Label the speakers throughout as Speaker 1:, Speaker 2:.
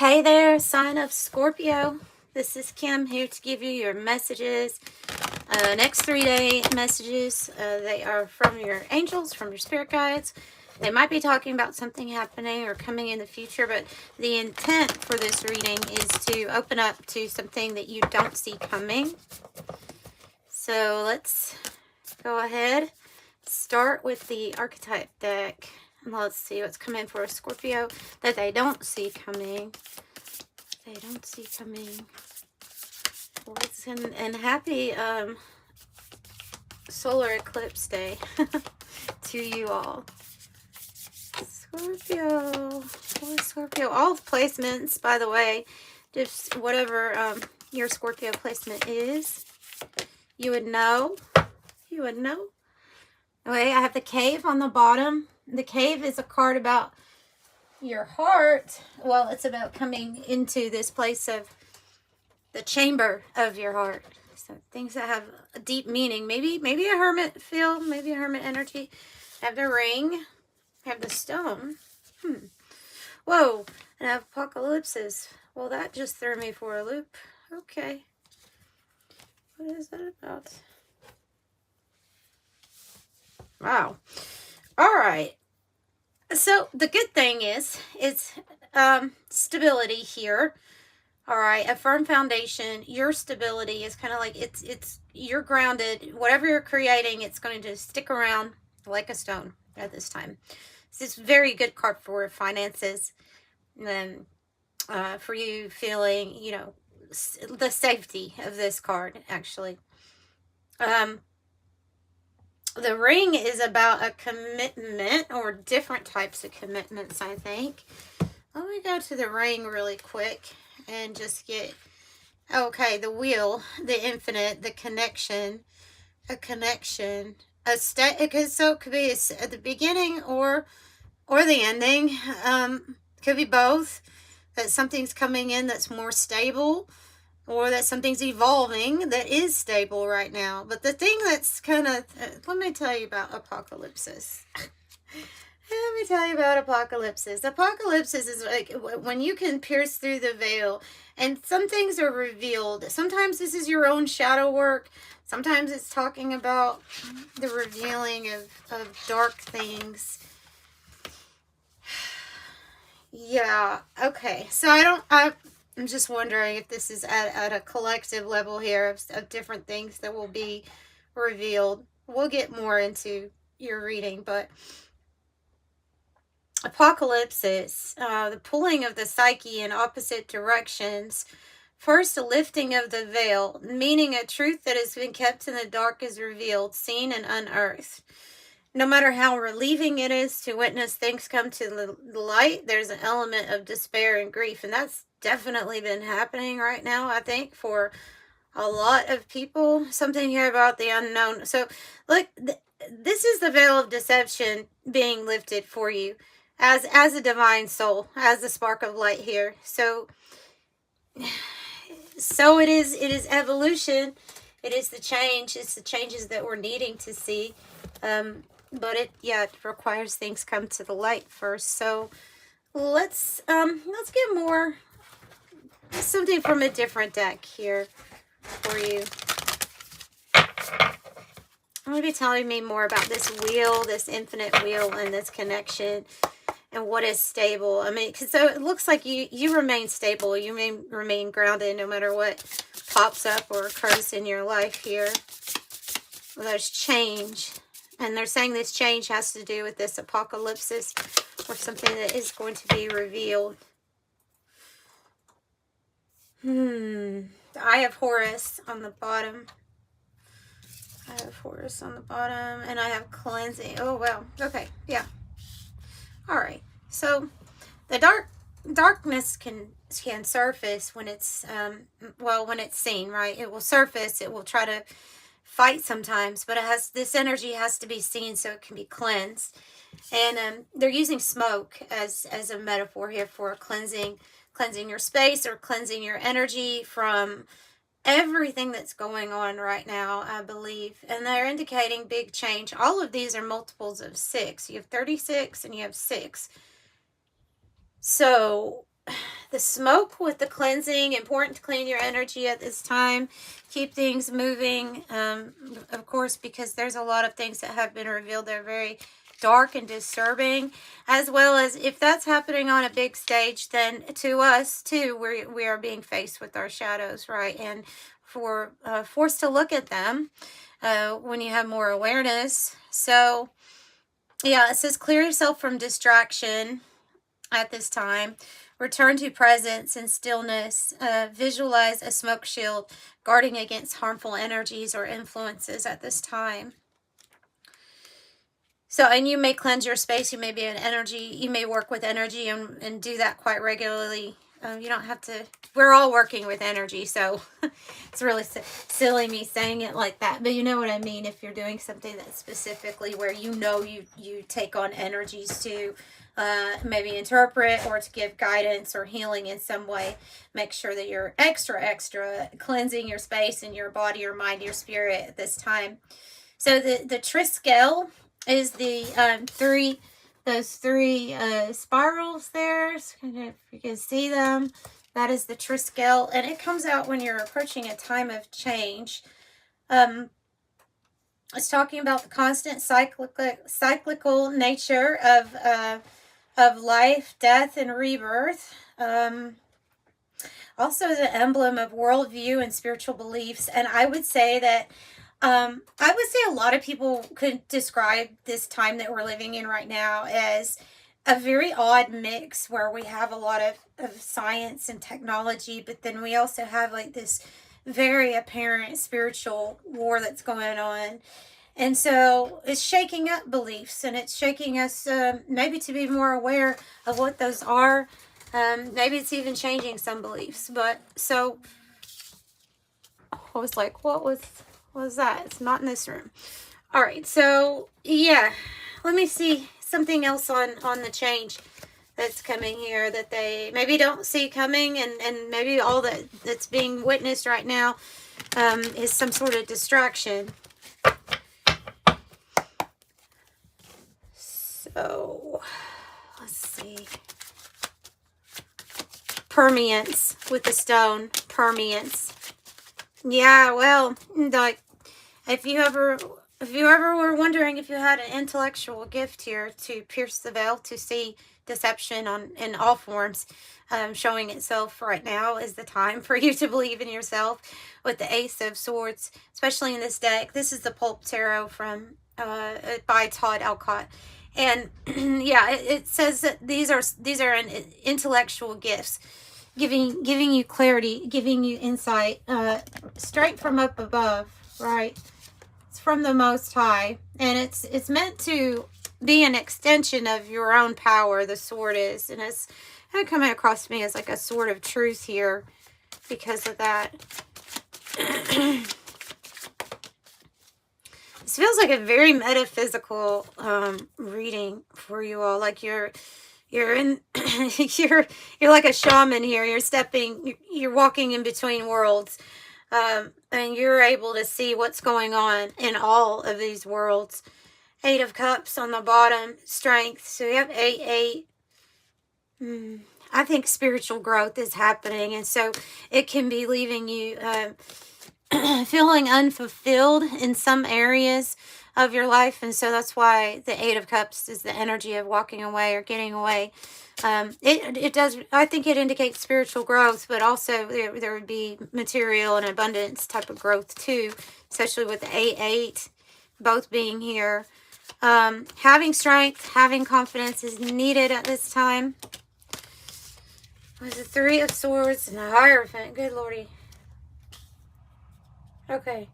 Speaker 1: Hey there, sign of Scorpio. This is Kim here to give you your messages. Next 3-day messages. They are from your angels, from your spirit guides. They might be talking about something happening or coming in the future, but the intent for this reading is to open up to something that you don't see coming. So let's go ahead. Start with the archetype deck. Let's see what's coming for a Scorpio that they don't see coming. They don't see coming. And happy solar eclipse day to you all. Scorpio. Boy, Scorpio. All placements, by the way, just whatever your Scorpio placement is, you would know. You would know. Okay, I have the cave on the bottom. The cave is a card about your heart. Well, it's about coming into this place of the chamber of your heart. So things that have a deep meaning. Maybe a hermit feel, maybe a hermit energy. I have the ring. I have the stone. Whoa. And I have apocalypses. Well, that just threw me for a loop. Okay. What is that about? Wow. All right. So the good thing is it's stability here. All right, a firm foundation. Your stability is kind of like it's you're grounded. Whatever you're creating, it's going to stick around like a stone at this time. So it's a very good card for finances, and for you feeling, you know, the safety of this card actually. The ring is about a commitment or different types of commitments, I think. Let me go to the ring really quick and just get, okay, the wheel, the infinite, the connection, a connection, a state, so it could be at the beginning or the ending. Could be both, that something's coming in that's more stable, or that something's evolving that is stable right now. But the thing that's kind of, let me tell you about apocalypses. Let me tell you about apocalypses. Apocalypses is like when you can pierce through the veil and some things are revealed. Sometimes this is your own shadow work. Sometimes it's talking about the revealing of dark things. Yeah, okay. So I'm just wondering if this is at a collective level here of different things that will be revealed. We'll get more into your reading, but apocalypses, the pulling of the psyche in opposite directions. First, a lifting of the veil, meaning a truth that has been kept in the dark is revealed, seen and unearthed. No matter how relieving it is to witness things come to the light, there's an element of despair and grief. And that's definitely been happening right now, I think, for a lot of people. Something here about the unknown. So, look, this is the veil of deception being lifted for you as a divine soul, as a spark of light here. So it is evolution. It is the change. It's the changes that we're needing to see. But it requires things come to the light first. So let's get more, something from a different deck here for you. I'm going to be telling me more about this wheel, this infinite wheel, and this connection, and what is stable. I mean, so it looks like you remain stable. You remain grounded no matter what pops up or occurs in your life here. Well, there's change. And they're saying this change has to do with this apocalypsis or something that is going to be revealed. The Eye of Horus on the bottom. I have Horus on the bottom. And I have cleansing. Oh, well. Okay. Yeah. All right. So the darkness can surface when it's, when it's seen, right? It will surface. It will try to fight sometimes, but this energy has to be seen so it can be cleansed. And they're using smoke as a metaphor here for cleansing your space or cleansing your energy from everything that's going on right now, I believe. And they're indicating big change. All of these are multiples of 6. You have 36 and you have 6. So the smoke with the cleansing. Important to clean your energy at this time. Keep things moving, of course, because there's a lot of things that have been revealed. They're very dark and disturbing, as well as if that's happening on a big stage, then to us too, we are being faced with our shadows, right? And forced to look at them when you have more awareness. So yeah, it says clear yourself from distraction at this time. Return to presence and stillness. Visualize a smoke shield guarding against harmful energies or influences at this time. So, and you may cleanse your space. You may be an energy. You may work with energy and do that quite regularly. You don't have to. We're all working with energy, so it's really silly me saying it like that. But you know what I mean. If you're doing something that's specifically where you know you take on energies to maybe interpret or to give guidance or healing in some way, make sure that you're extra cleansing your space and your body, your mind, your spirit at this time. So the Triskel is the those three spirals there. So if you can see them, that is the Triskel, and it comes out when you're approaching a time of change. It's talking about the constant cyclical nature of life, death, and rebirth. Also the emblem of worldview and spiritual beliefs. And I would say that I would say a lot of people could describe this time that we're living in right now as a very odd mix, where we have a lot of science and technology, but then we also have like this very apparent spiritual war that's going on. And so it's shaking up beliefs, and it's shaking us maybe to be more aware of what those are. Maybe it's even changing some beliefs. But so I was like, what was that? It's not in this room. All right. So yeah, let me see something else on the change that's coming here that they maybe don't see coming, and maybe all that's being witnessed right now is some sort of distraction. So, let's see. Permeance with the stone. Permeance. Yeah, well, like, if you ever were wondering if you had an intellectual gift here to pierce the veil, to see deception in all forms showing itself right now is the time for you to believe in yourself with the Ace of Swords, especially in this deck. This is the Pulp Tarot from by Todd Alcott. And yeah, it says that these are intellectual gifts, giving you clarity, giving you insight, straight from up above, right? It's from the Most High, and it's meant to be an extension of your own power. The sword is, and it's kind of coming across to me as like a sword of truth here because of that. This feels like a very metaphysical reading for you all. Like you're in you're like a shaman here. You're walking in between worlds, and you're able to see what's going on in all of these worlds. 8 of Cups on the bottom, strength. So you have 8. I think spiritual growth is happening, and so it can be leaving you feeling unfulfilled in some areas of your life. And so that's why the 8 of Cups is the energy of walking away or getting away. It does, I think it indicates spiritual growth, but also there would be material and abundance type of growth too, especially with the 8 both being here. Having strength, having confidence is needed at this time. There's the 3 of Swords and the Hierophant. Good Lordy. Okay.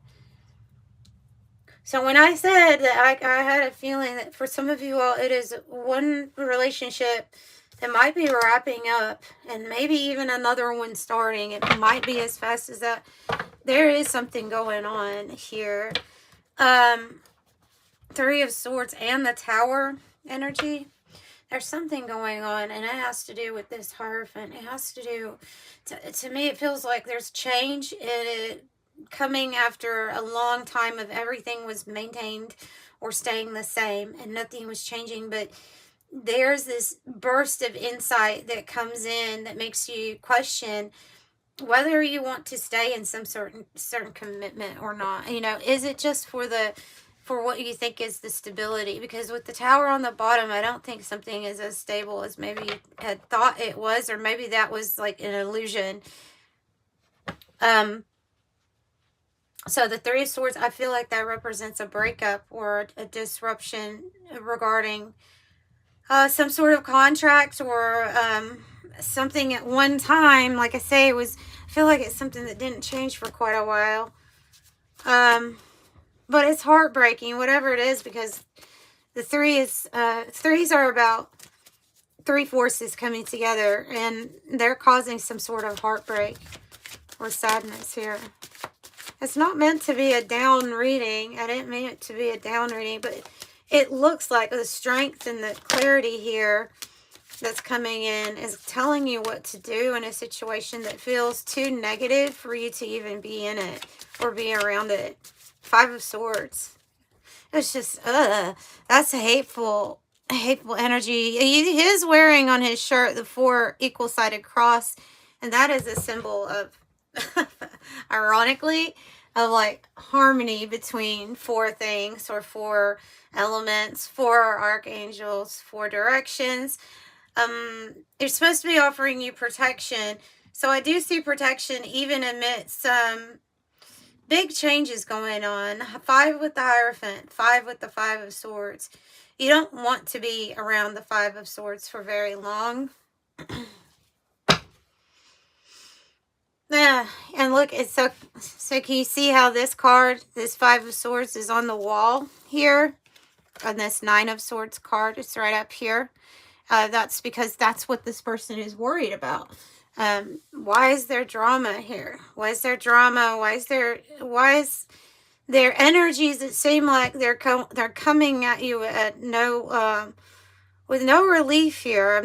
Speaker 1: So when I said that I had a feeling that for some of you all, it is one relationship that might be wrapping up and maybe even another one starting. It might be as fast as that. There is something going on here. 3 of Swords and the Tower energy. There's something going on, and it has to do with this Hierophant. It has to do, to me, it feels like there's change in it coming after a long time of everything was maintained or staying the same and nothing was changing. But there's this burst of insight that comes in that makes you question whether you want to stay in some certain commitment or not. You know, is it just for what you think is the stability? Because with the Tower on the bottom, I don't think something is as stable as maybe you had thought it was, or maybe that was like an illusion. So the Three of Swords, I feel like that represents a breakup or a disruption regarding some sort of contract or something at one time. Like I say, I feel like it's something that didn't change for quite a while. But it's heartbreaking, whatever it is, because the threes are about three forces coming together, and they're causing some sort of heartbreak or sadness here. It's not meant to be a down reading. I didn't mean it to be a down reading, but it looks like the strength and the clarity here that's coming in is telling you what to do in a situation that feels too negative for you to even be in it or be around it. Five of Swords. It's just, that's a hateful energy. He is wearing on his shirt the 4 equal-sided cross, and that is a symbol of, ironically, of like harmony between 4 things or 4 elements, 4 archangels, 4 directions. They're supposed to be offering you protection. So I do see protection even amidst some big changes going on. 5 with the Hierophant, 5 with the 5 of Swords. You don't want to be around the 5 of Swords for very long. Yeah, and look, it's so can you see how this card, this 5 of Swords, is on the wall here? On this 9 of Swords card, it's right up here. That's because that's what this person is worried about. Why is there drama here? Why is there drama? Why is there energies that seem like they're coming at you at with no relief here?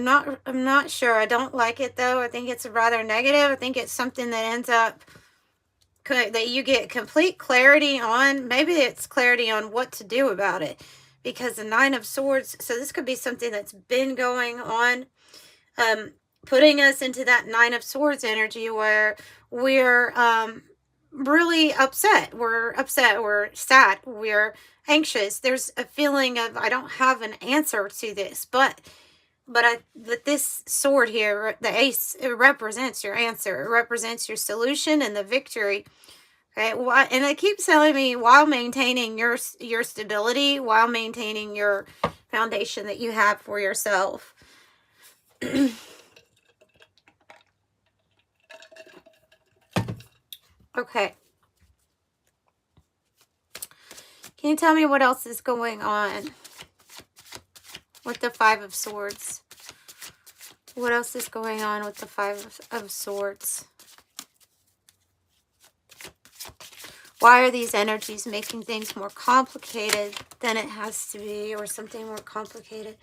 Speaker 1: I'm not sure. I don't like it though. I think it's rather negative. I think it's something that ends up that you get complete clarity on. Maybe it's clarity on what to do about it, because the 9 of Swords, so this could be something that's been going on, putting us into that 9 of Swords energy where we're really upset. We're sad, we're anxious. There's a feeling of, I don't have an answer to this, but this sword here, the ace, it represents your answer. It represents your solution and the victory. Okay, and it keeps telling me, while maintaining your stability, while maintaining your foundation that you have for yourself. Okay. Can you tell me what else is going on with the 5 of Swords? What else is going on with the 5 of Swords? Why are these energies making things more complicated than it has to be, or something more complicated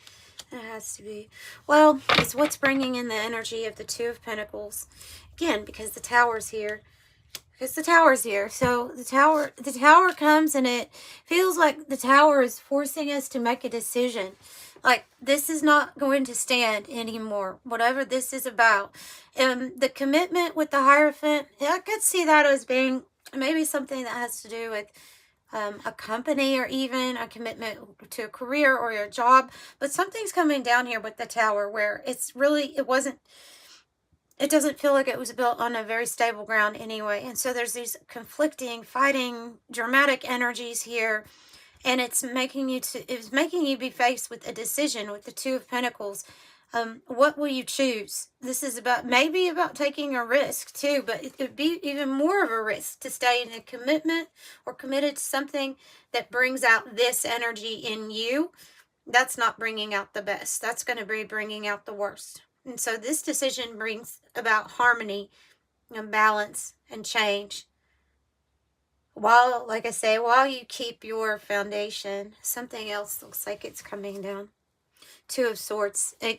Speaker 1: than it has to be? Well, it's what's bringing in the energy of the 2 of Pentacles. Again, because the Tower's here. Because the Tower's here. So the Tower comes, and it feels like the Tower is forcing us to make a decision. Like, this is not going to stand anymore, whatever this is about. The commitment with the Hierophant, I could see that as being maybe something that has to do with a company, or even a commitment to a career or your job. But something's coming down here with the Tower where it's really, it doesn't feel like it was built on a very stable ground anyway. And so there's these conflicting, fighting, dramatic energies here. And it's making you be faced with a decision with the 2 of Pentacles. What will you choose? This is maybe about taking a risk too, but it would be even more of a risk to stay in a commitment or committed to something that brings out this energy in you. That's not bringing out the best. That's going to be bringing out the worst. And so this decision brings about harmony and balance and change. While, like I say, while you keep your foundation, something else looks like it's coming down. 2 of Swords, a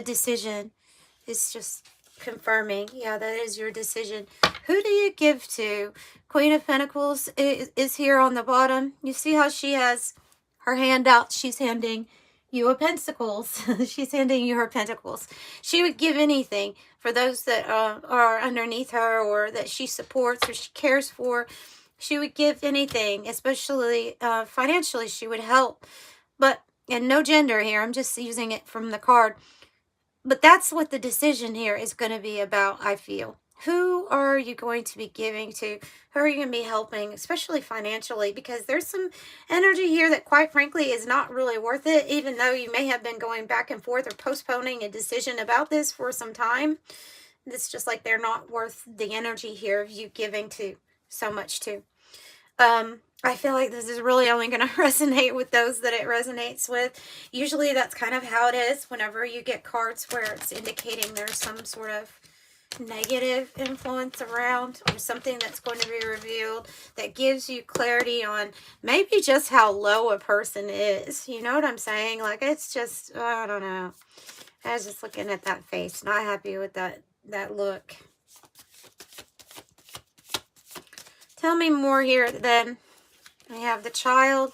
Speaker 1: decision is just confirming. Yeah, that is your decision. Who do you give to? Queen of Pentacles is here on the bottom. You see how she has her hand out. She's handing You of Pentacles. She's handing you her Pentacles. She would give anything for those that are underneath her or that she supports or she cares for. She would give anything, especially financially. She would help. But, and no gender here. I'm just using it from the card. But that's what the decision here is going to be about, I feel. Who are you going to be giving to? Who are you going to be helping, especially financially? Because there's some energy here that, quite frankly, is not really worth it, even though you may have been going back and forth or postponing a decision about this for some time. It's just like they're not worth the energy here of you giving to so much to. I feel like this is really only going to resonate with those that it resonates with. Usually that's kind of how it is whenever you get cards where it's indicating there's some sort of negative influence around or something that's going to be revealed that gives you clarity on maybe just how low a person is. You know what I'm saying? Like, it's just, I don't know. I was just looking at that face, not happy with that look. Tell me more here then. We have the child,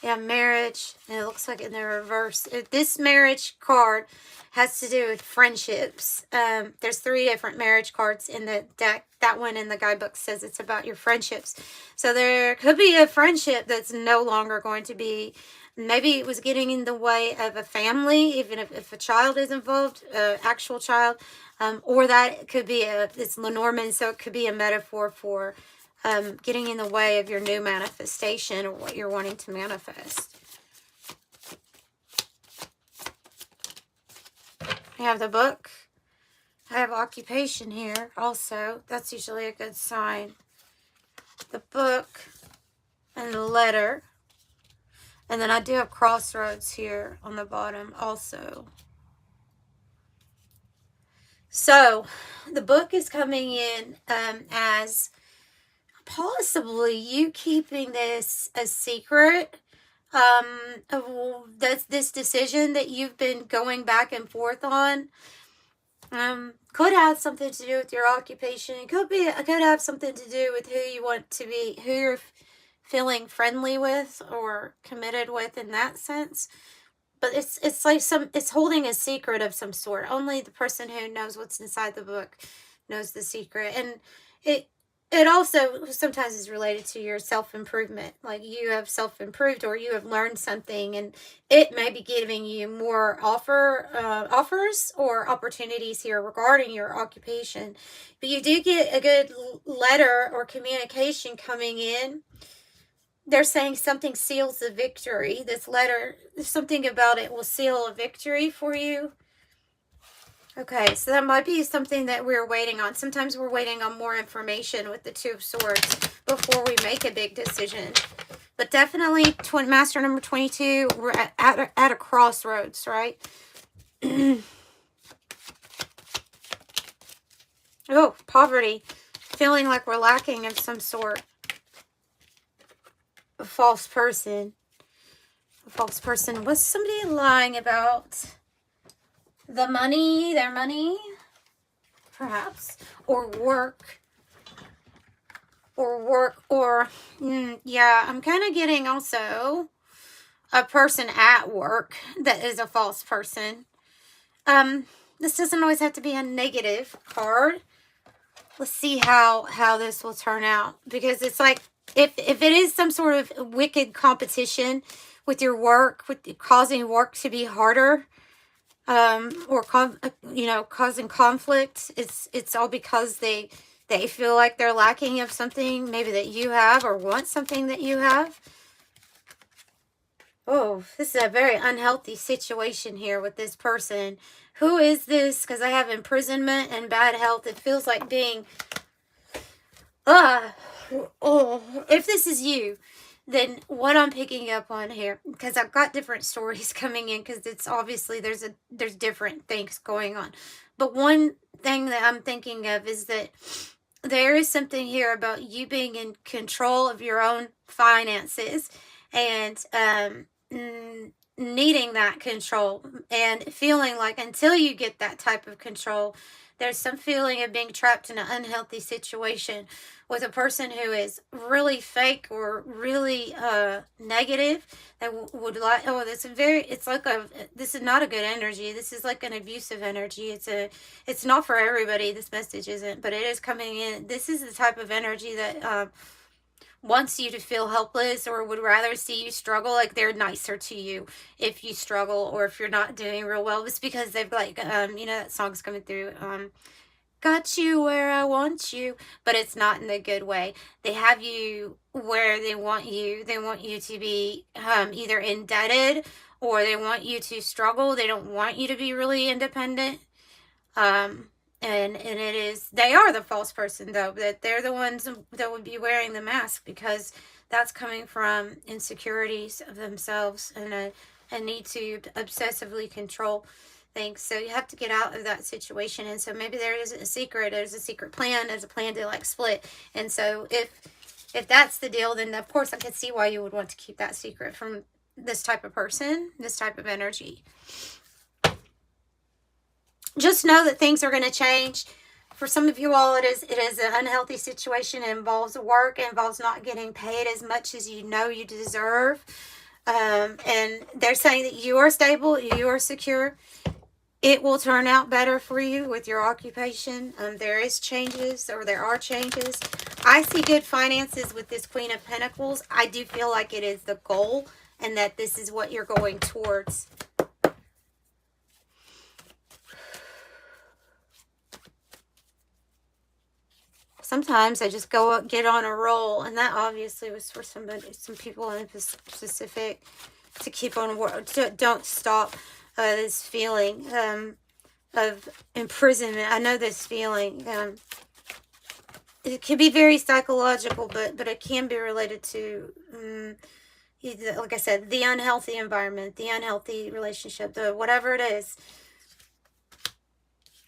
Speaker 1: we have marriage, and it looks like in the reverse. This marriage card has to do with friendships. There's 3 different marriage cards in the deck. That one in the guidebook says it's about your friendships. So there could be a friendship that's no longer going to be, maybe it was getting in the way of a family, even if a child is involved, actual child, or that could be it's Lenormand, so it could be a metaphor for getting in the way of your new manifestation or what you're wanting to manifest. I have the book. I have occupation here also. That's usually a good sign. The book and the letter. And then I do have crossroads here on the bottom also. So the book is coming in as possibly you keeping this a secret. That's this decision that you've been going back and forth on. Could have something to do with your occupation. It could have something to do with who you want to be, who you're feeling friendly with or committed with in that sense. But it's like it's holding a secret of some sort. Only the person who knows what's inside the book knows the secret. And it also sometimes is related to your self-improvement. Like you have self-improved or you have learned something and it may be giving you more offers or opportunities here regarding your occupation. But you do get a good letter or communication coming in. They're saying something seals the victory. This letter, something about it will seal a victory for you. Okay, so that might be something that we're waiting on. Sometimes we're waiting on more information with the 2 of Swords before we make a big decision. But definitely, Master number 22, we're at a crossroads, right? Oh, poverty. Feeling like we're lacking of some sort. A false person. A false person. Was somebody lying about the money, their money, perhaps, or work, yeah, I'm kind of getting also a person at work that is a false person. This doesn't always have to be a negative card. Let's see how this will turn out, because it's like if it is some sort of wicked competition with your work, with causing work to be harder, or causing conflict, it's all because they feel like they're lacking of something maybe that you have or want something that you have. Oh, this is a very unhealthy situation here with this person. Who is this? Because I have imprisonment and bad health. It feels like being if this is you, then what I'm picking up on here, because I've got different stories coming in, because it's obviously there's different things going on. But one thing that I'm thinking of is that there is something here about you being in control of your own finances and needing that control and feeling like until you get that type of control there's some feeling of being trapped in an unhealthy situation with a person who is really fake or really negative, that would like, oh, this is not a good energy. This is like an abusive energy. It's not for everybody. This message isn't, but it is coming in. This is the type of energy that wants you to feel helpless or would rather see you struggle. Like, they're nicer to you if you struggle or if you're not doing real well. It's because they've like, you know, that song's coming through, got you where I want you, but it's not in the good way. They have you where they want you. They want you to be either indebted, or they want you to struggle. They don't want you to be really independent. And it is, they are the false person, though, that they're the ones that would be wearing the mask, because that's coming from insecurities of themselves and a need to obsessively control things. So you have to get out of that situation. And so maybe there isn't a secret. There's a secret plan. There's a plan to like split. And so if that's the deal, then of course I could see why you would want to keep that secret from this type of person, this type of energy. Just know that things are going to change. For some of you all, it is an unhealthy situation. It involves work. It involves not getting paid as much as you know you deserve. And they're saying that you are stable, you are secure. It will turn out better for you with your occupation. There are changes. I see good finances with this Queen of Pentacles. I do feel like it is the goal and that this is what you're going towards. Sometimes I just get on a roll, and that obviously was for some people in specific, to keep on don't stop this feeling of imprisonment. I know this feeling. It can be very psychological, but it can be related to, like I said, the unhealthy environment, the unhealthy relationship, the whatever it is.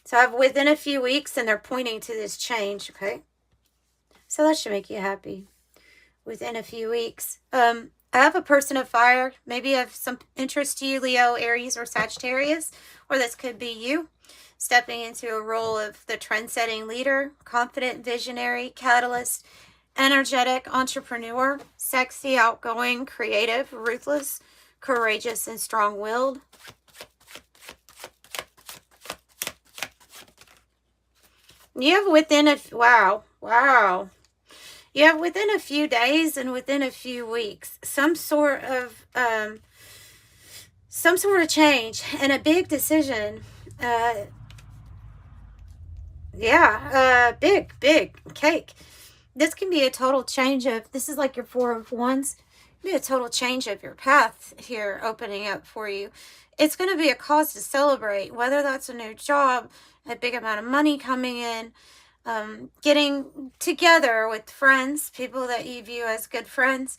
Speaker 1: So I've within a few weeks, and they're pointing to this change, okay? So that should make you happy. Within a few weeks. I have a person of fire, maybe of some interest to you, Leo, Aries, or Sagittarius, or this could be you, stepping into a role of the trend-setting leader, confident, visionary, catalyst, energetic, entrepreneur, sexy, outgoing, creative, ruthless, courageous, and strong-willed. You have within a, wow. You have within a few days and within a few weeks some sort of change and a big decision. Big cake. This can be a total change of, this is like your Four of Wands. It can be a total change of your path here opening up for you. It's going to be a cause to celebrate, whether that's a new job, a big amount of money coming in, getting together with friends, people that you view as good friends.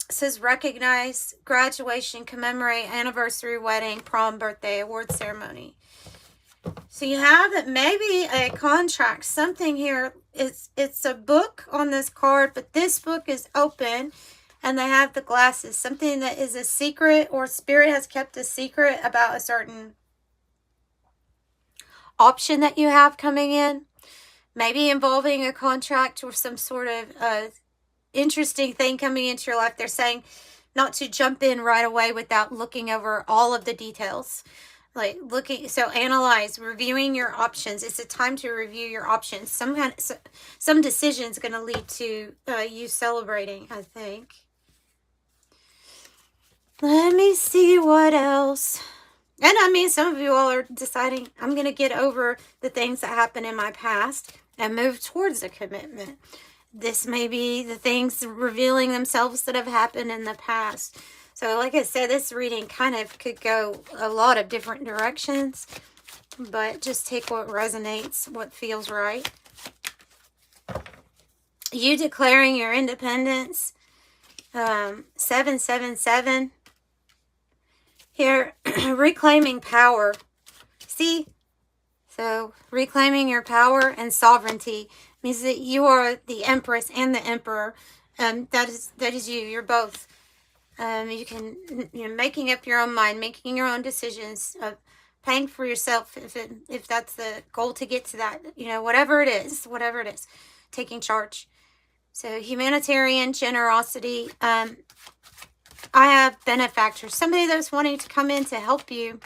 Speaker 1: Says recognize, graduation, commemorate, anniversary, wedding, prom, birthday, award ceremony. So you have that, maybe a contract, something here. It's a book on this card, but this book is open and they have the glasses. Something that is a secret, or spirit has kept a secret about a certain option that you have coming in, maybe involving a contract or some sort of interesting thing coming into your life. They're saying not to jump in right away without looking over all of the details. Analyze, reviewing your options. It's a time to review your options. Some decision is going to lead to you celebrating, I think. Let me see what else. And I mean, some of you all are deciding, I'm going to get over the things that happened in my past and move towards a commitment. This may be the things revealing themselves that have happened in the past. So like I said, this reading kind of could go a lot of different directions, but just take what resonates, what feels right. You declaring your independence. 777. Here, reclaiming power. See? So, reclaiming your power and sovereignty means that you are the Empress and the Emperor. That is you. You're both. You're making up your own mind, making your own decisions, paying for yourself, if that's the goal to get to that, you know, whatever it is, taking charge. So humanitarian generosity. I have benefactors, somebody that's wanting to come in to help you.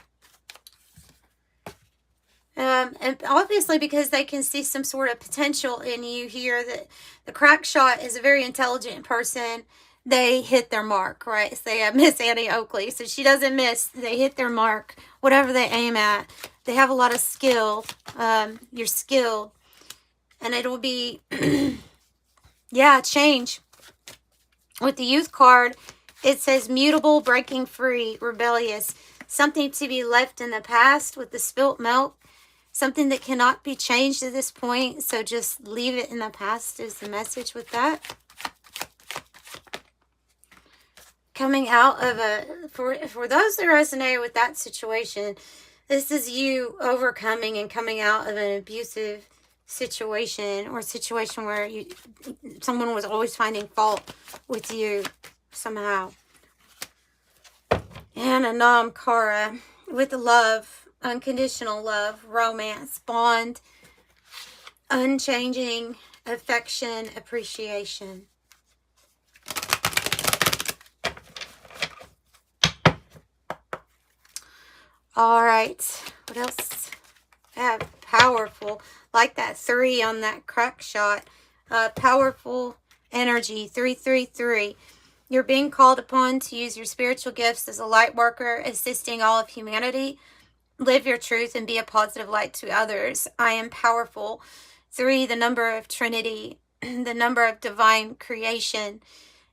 Speaker 1: And obviously because they can see some sort of potential in you here, that the crack shot is a very intelligent person. They hit their mark, right? So they have Miss Annie Oakley. So she doesn't miss. They hit their mark, whatever they aim at. They have a lot of skill. You're skilled. And it'll be, yeah, change. With the youth card, it says mutable, breaking free, rebellious. Something to be left in the past with the spilt milk. Something that cannot be changed at this point. So just leave it in the past is the message with that. Coming out of for those that resonate with that situation, this is you overcoming and coming out of an abusive situation, or a situation where someone was always finding fault with you somehow. And a Namkara with love. Unconditional love, romance, bond, unchanging affection, appreciation. All right, what else? Powerful, like that 3 on that crack shot. Powerful energy, 333. You're being called upon to use your spiritual gifts as a light worker, assisting all of humanity. Live your truth and be a positive light to others. I am powerful. 3, the number of Trinity, the number of divine creation.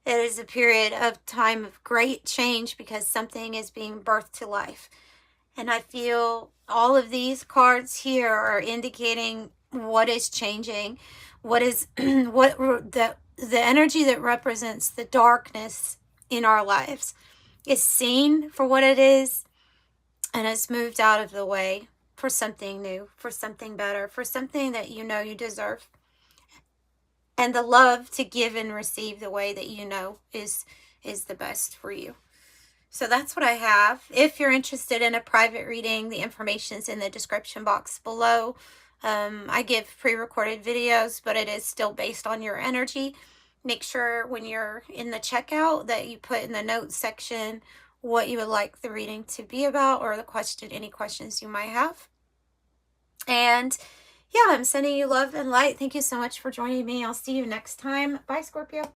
Speaker 1: It is a period of time of great change because something is being birthed to life. And I feel all of these cards here are indicating what is changing. What is the energy that represents the darkness in our lives is seen for what it is. And it's moved out of the way for something new, for something better, for something that you know you deserve. And the love to give and receive the way that you know is the best for you. So that's what I have. If you're interested in a private reading, the information is in the description box below. I give pre-recorded videos, but it is still based on your energy. Make sure when you're in the checkout that you put in the notes section what you would like the reading to be about, or any questions you might have. And yeah, I'm sending you love and light. Thank you so much for joining me. I'll see you next time. Bye, Scorpio.